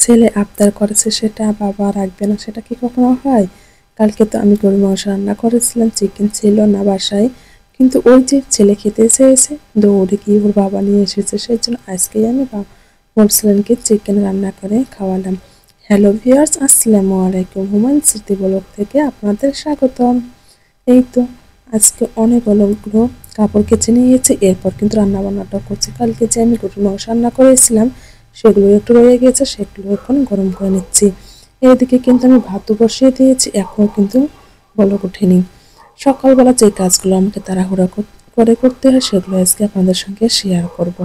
ছেলে আবদার করেছে সেটা বাবা রাখবে না, সেটা কি কখনো হয়? কালকে তো আমি গরুর মাংস রান্না করেছিলাম, চিকেন ছিল না বাসায়, কিন্তু ওই যে ছেলে খেতে চেয়েছে, দৌড়ে গিয়ে ওর বাবা নিয়ে এসেছে, সেই জন্য আজকেই আমি মোরসেলিনকে চিকেন রান্না করে খাওয়ালাম। হ্যালো ভিউয়ার্স, আসসালামু আলাইকুম। হুমায়ুন স্মৃতি ব্লগ থেকে আপনাদের স্বাগতম। এই তো আজকে অনেক অনেকগুলো কাপড় কেচে নিয়েছি, এরপর কিন্তু রান্না বান্নাটা করছি। কালকে যে আমি গরুর মাংস রান্না করেছিলাম সেগুলো একটু রয়ে গেছে, সেগুলো এখন গরম করে নিচ্ছি। এদিকে কিন্তু আমি ভাতও বসিয়ে দিয়েছি, এখনও কিন্তু বলক ওঠেনি। সকালবেলা যে কাজগুলো আমাকে তাড়াহুড়া করে করতে হয় সেগুলো আজকে আপনাদের সঙ্গে শেয়ার করব।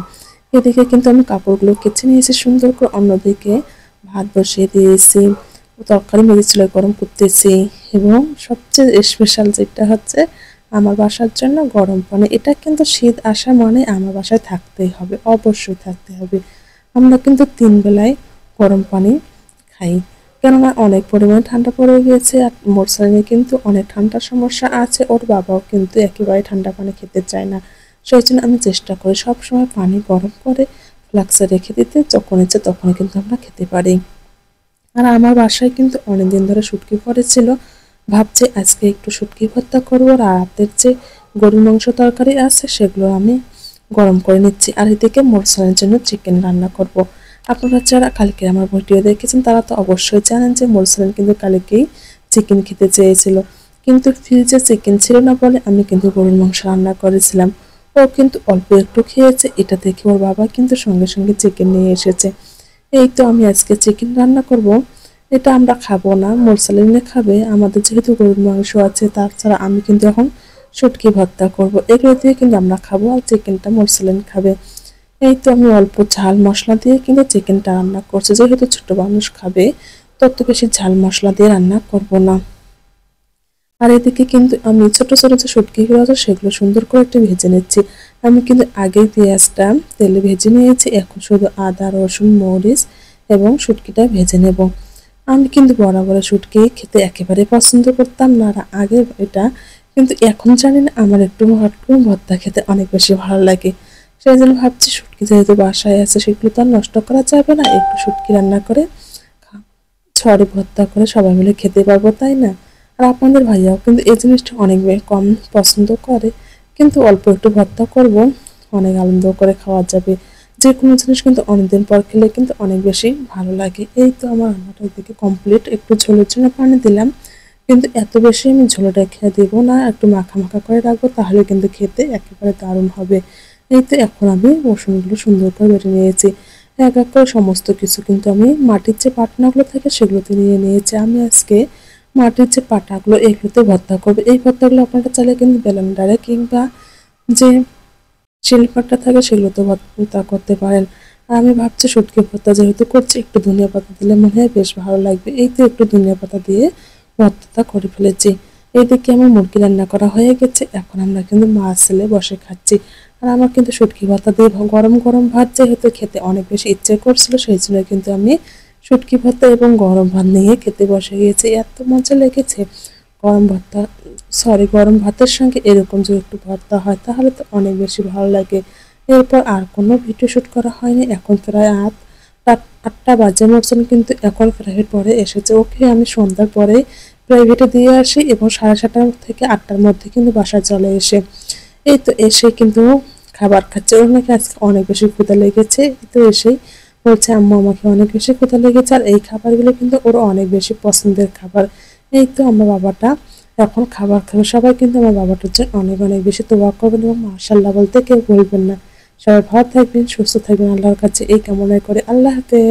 এদিকে কিন্তু আমি কাপড়গুলো কেচে নিয়েছি সুন্দর করে, অন্যদিকে ভাত বসিয়ে দিয়েছি, তরকারি মেরেছিল গরম করতেছি, এবং সবচেয়ে স্পেশাল যেটা হচ্ছে আমার বাসার জন্য গরম পানি। এটা কিন্তু শীত আসা মানে আমার বাসায় থাকতেই হবে, অবশ্যই থাকতে হবে। আমরা কিন্তু 3 বেলায় গরম পানি খাই, কেননা অনেক পরিমাণে ঠান্ডা পড়ে গিয়েছে। আর মোরসালিনে কিন্তু অনেক ঠান্ডার সমস্যা আছে, ওর বাবাও কিন্তু একেবারে ঠান্ডা পানি খেতে চায় না। সেই জন্য আমি চেষ্টা করি সবসময় পানি গরম করে ফ্লাক্সে রেখে দিতে, যখন ইচ্ছে তখনই কিন্তু আমরা খেতে পারি। আর আমার বাসায় কিন্তু অনেকদিন ধরে শুটকি পড়েছিল, ভাবছি আজকে একটু শুটকি ভর্তা করবো। আর রাতের যে গরুর মাংস তরকারি আছে সেগুলো আমি গরম করে নিচ্ছি, আর এদিকে মোরসালের জন্য চিকেন রান্না করব। আপনারা যারা কালকে আমার ভিডিও দেখেছেন তারা তো অবশ্যই জানেন যে মোরসালেন কিন্তু কালকেই চিকেন খেতে চেয়েছিল, কিন্তু ফ্রিজে চিকেন ছিল না বলে আমি কিন্তু গরুর মাংস রান্না করেছিলাম। ও কিন্তু অল্প একটু খেয়েছে, এটা দেখে ওর বাবা কিন্তু সঙ্গে সঙ্গে চিকেন নিয়ে এসেছে। এই তো আমি আজকে চিকেন রান্না করব। এটা আমরা খাবো না, মোরসালিনে খাবে। আমাদের যেহেতু গরুর মাংস আছে, তাছাড়া আমি কিন্তু এখন শুটকি ভর্তা করব, এগুলো দিয়ে কিন্তু আমরা খাবো, আর চিকেনটা মোরসালিন খাবে। এই তো আমি অল্প ঝাল মশলা দিয়ে কিন্তু চিকেনটা রান্না করছি, যেহেতু ছোট মানুষ খাবে, তত বেশি ঝাল মশলা দিয়ে রান্না করব না। আর এদিকে কিন্তু আমি ছোট ছোট যে শুটকিগুলো আছে সেগুলো সুন্দর করে একটু ভেজে নিচ্ছি। আমি কিন্তু আগেই পেঁয়াজটা তেলে ভেজে নিয়েছি, এখন শুধু আদা রসুন মরিচ এবং শুটকিটা ভেজে নেব। আমি কিন্তু বরাবর শুটকি খেতে একেবারে পছন্দ করতাম না আর আগে এটা, কিন্তু এখন জানি না আমার একটু ভর্তা খেতে অনেক বেশি ভালো লাগে। সেই জন্য ভাবছি শুটকি যেহেতু বাসায় আছে সেগুলো তো আর নষ্ট করা যাবে না, একটু শুটকি রান্না করে ছড়ে ভর্তা করে সবাই মিলে খেতে পারবো, তাই না? আর আপনাদের ভাইয়াও কিন্তু এই জিনিসটা অনেক কম পছন্দ করে, কিন্তু অল্প একটু ভর্তা করব, অনেক আনন্দ করে খাওয়া যাবে। যে কোনো জিনিস কিন্তু অনেকদিন পর খেলে কিন্তু অনেক বেশি ভালো লাগে। এই তো আমার রান্নাটার দিকে কমপ্লিট, একটু ঝোলের জন্য পানি দিলাম, কিন্তু এত বেশি আমি ঝোলটা খেয়ে দেবো না, একটু মাখা মাখা করে রাখবো, তাহলে কিন্তু খেতে একেবারে দারুণ হবে। এই তো এখন আমি রসুনগুলো সুন্দর করে বেটে নিয়েছি, এক এক করে সমস্ত কিছু কিন্তু আমি মাটির যে পাটনাগুলো থাকে সেগুলোতে নিয়ে নিয়েছি। আমি আজকে মাটির যে পাটাগুলো এগুলোতে ভর্তা করবো। এই ভর্তাগুলো আপনারা চাইলে কিন্তু ব্লেন্ডারে কিংবা যে শিলপাটা থাকে সেগুলোতে ভর্তা করতে পারেন। আর আমি ভাবছি শুটকি ভর্তা যেহেতু করছি, একটু ধনিয়া পাতা দিলে মনে হয় বেশ ভালো লাগবে। এই তো একটু ধনিয়া পাতা দিয়ে ভর্তাটা করে ফেলেছি। এইদিকে আমার মুরগি রান্না করা হয়ে গেছে, এখন আমরা কিন্তু মাছ ছেলে বসে খাচ্ছি। আর আমার কিন্তু শুটকি ভর্তা দিয়ে গরম গরম ভাত যেহেতু খেতে অনেক বেশি ইচ্ছে করছিল, সেই জন্য কিন্তু আমি শুটকি ভর্তা এবং গরম ভাত নিয়ে খেতে বসে গিয়েছি। এত মজা লেগেছে গরম ভর্তা, সরি গরম ভাতের সঙ্গে এরকম যদি একটু ভর্তা হয় তাহলে তো অনেক বেশি ভালো লাগে। এরপর আর কোনো ভিডিও শ্যুট করা হয়নি, এখন প্রায় 8টা বাজে। মরছেন কিন্তু এখন প্রাইভেট পড়ে এসেছে, ওকে আমি সন্ধ্যার পরে প্রাইভেটে দিয়ে আসি এবং 7:30 থেকে 8টার মধ্যে কিন্তু বাসায় চলে এসে, এই তো এসে কিন্তু খাবার খাচ্ছে। ওর নাকি আজকে অনেক বেশি ক্ষুধা লেগেছে, তো এসেই বলছে আম্মু আমাকে অনেক বেশি ক্ষুধা লেগেছে। আর এই খাবারগুলো কিন্তু ওর অনেক বেশি পছন্দের খাবার। এই তো আমার বাবাটা এখন খাবার খাবে, সবাই কিন্তু আমার বাবাটার জন্য অনেক অনেক বেশি দোয়া করবেন এবং মাশাআল্লাহ বলতে কেউ বলবেন না। সবাই ভালো থাকবেন, সুস্থ থাকবেন, আল্লাহর কাছে এই কামনা করে আল্লাহ হাফেজ।